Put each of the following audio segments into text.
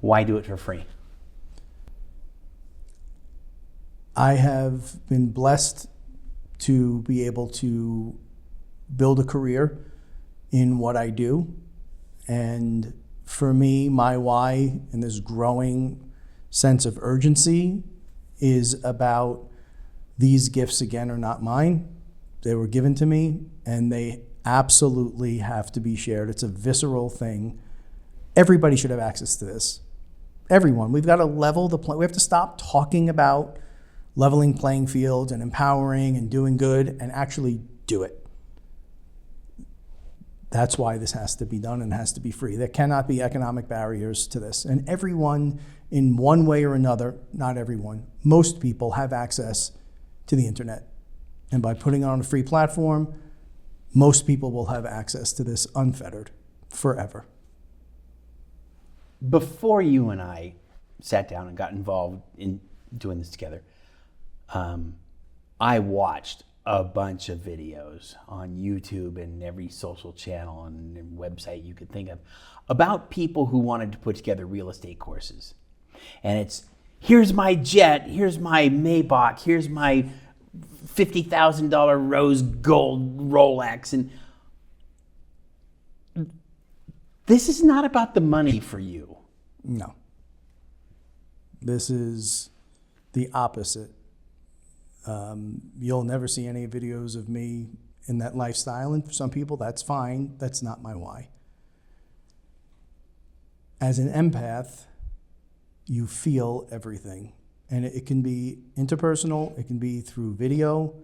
Why do it for free? I have been blessed to be able to build a career in what I do. And for me, my why in this growing sense of urgency is about these gifts, again, are not mine. They were given to me, and they absolutely have to be shared. It's a visceral thing. Everybody should have access to this. Everyone. We've got to level the play. We have to stop talking about leveling playing fields and empowering and doing good and actually do it. That's why this has to be done and has to be free. There cannot be economic barriers to this. And everyone, in one way or another, not everyone, most people have access to the internet. And by putting it on a free platform, most people will have access to this unfettered forever. Before you and I sat down and got involved in doing this together, I watched a bunch of videos on YouTube and every social channel and website you could think of about people who wanted to put together real estate courses. And it's, here's my jet, here's my Maybach, here's my $50,000 rose gold Rolex. And this is not about the money for you. No. This is the opposite. You'll never see any videos of me in that lifestyle, and for some people that's fine. That's not my why. As an empath, you feel everything, and it can be interpersonal, it can be through video.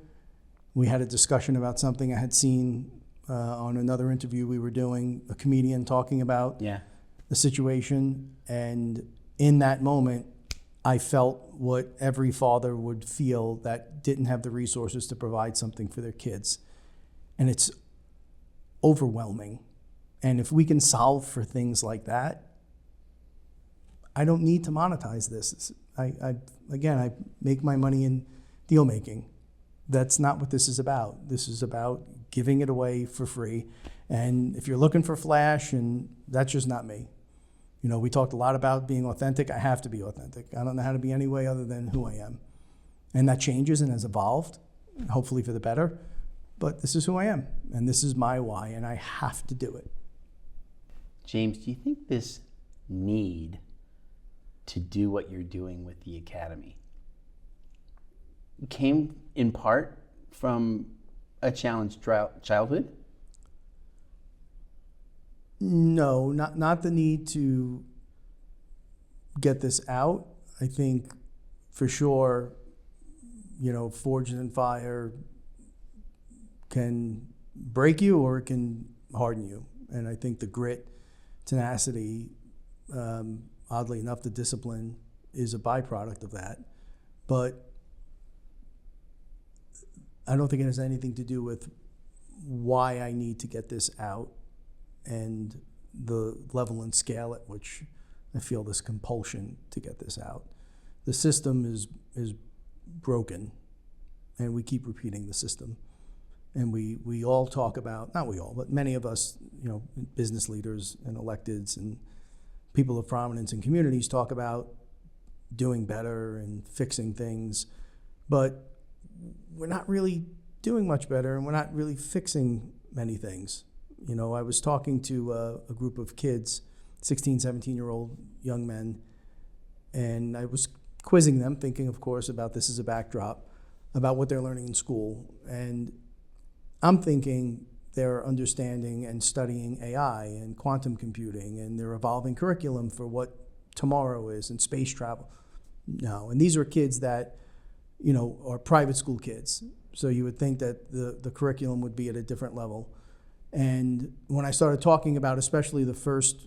We had a discussion about something I had seen on another interview we were doing, a comedian talking about the situation, and in that moment I felt what every father would feel that didn't have the resources to provide something for their kids. And it's overwhelming. And if we can solve for things like that, I don't need to monetize this. I make my money in deal making. That's not what this is about. This is about giving it away for free. And if you're looking for flash, and that's just not me. You know, we talked a lot about being authentic. I have to be authentic. I don't know how to be any way other than who I am. And that changes and has evolved, hopefully for the better. But this is who I am, and this is my why, and I have to do it. James, do you think this need to do what you're doing with the Academy came in part from a challenged childhood? No, not the need to get this out. I think for sure, you know, forged in fire can break you or it can harden you. And I think the grit, tenacity, oddly enough, the discipline is a byproduct of that. But I don't think it has anything to do with why I need to get this out and the level and scale at which I feel this compulsion to get this out. The system is broken, and we keep repeating the system. And we all talk about, not we all, but many of us, you know, business leaders and electeds and people of prominence in communities talk about doing better and fixing things, but we're not really doing much better, and we're not really fixing many things. You know, I was talking to a group of kids, 16, 17-year-old young men, and I was quizzing them, thinking, of course, about this as a backdrop, about what they're learning in school. And I'm thinking they're understanding and studying AI and quantum computing, and their evolving curriculum for what tomorrow is and space travel. No, and these are kids that, you know, are private school kids. So you would think that the curriculum would be at a different level. And when I started talking about especially the first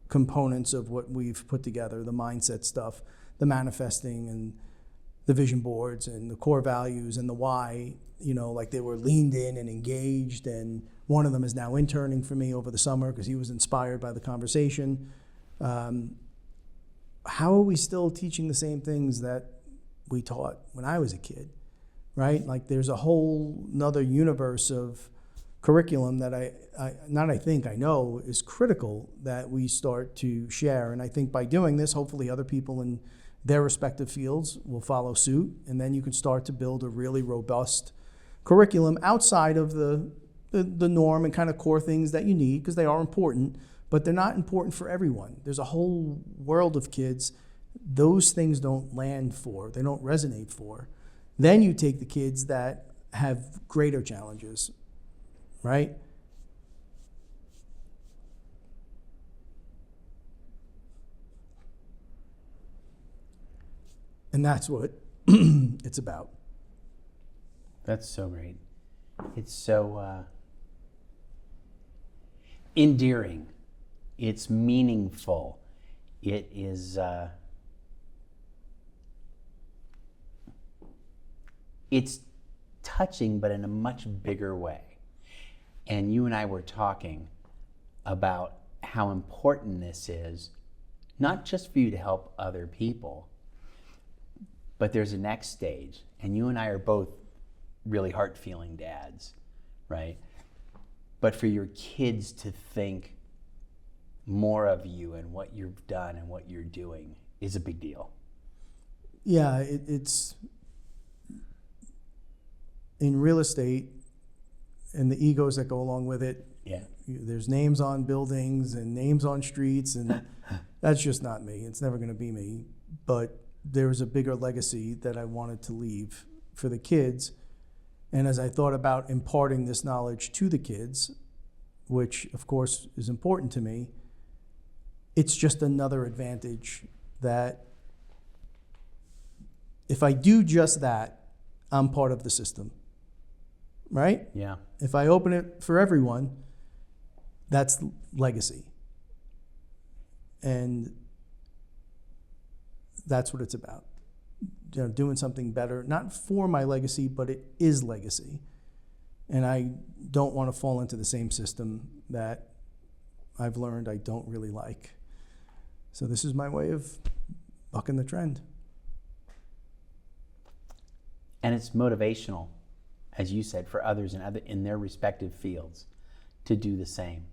components of what we've put together, the mindset stuff, the manifesting and the vision boards and the core values and the why, you know, like they were leaned in and engaged. And one of them is now interning for me over the summer because he was inspired by the conversation. How are we still teaching the same things that we taught when I was a kid, right? Like there's a whole nother universe of curriculum that I know is critical that we start to share. And I think by doing this, hopefully other people in their respective fields will follow suit. And then you can start to build a really robust curriculum outside of the norm and kind of core things that you need, because they are important, but they're not important for everyone. There's a whole world of kids those things don't land for, they don't resonate for. Then you take the kids that have greater challenges, right? And that's what it's about. That's so great. It's so endearing. It's meaningful. It is. It's touching, but in a much bigger way. And you and I were talking about how important this is, not just for you to help other people, but there's a next stage. And you and I are both really heart-feeling dads, right? But for your kids to think more of you and what you've done and what you're doing is a big deal. Yeah, it's in real estate and the egos that go along with it. Yeah. There's names on buildings and names on streets, and that's just not me. It's never going to be me. But there was a bigger legacy that I wanted to leave for the kids. And as I thought about imparting this knowledge to the kids, which of course is important to me, it's just another advantage that if I do just that, I'm part of the system, right? Yeah. If I open it for everyone, that's legacy. And that's what it's about. You know, doing something better, not for my legacy, but it is legacy. And I don't want to fall into the same system that I've learned I don't really like. So this is my way of bucking the trend. And it's motivational, as you said, for others in their respective fields to do the same.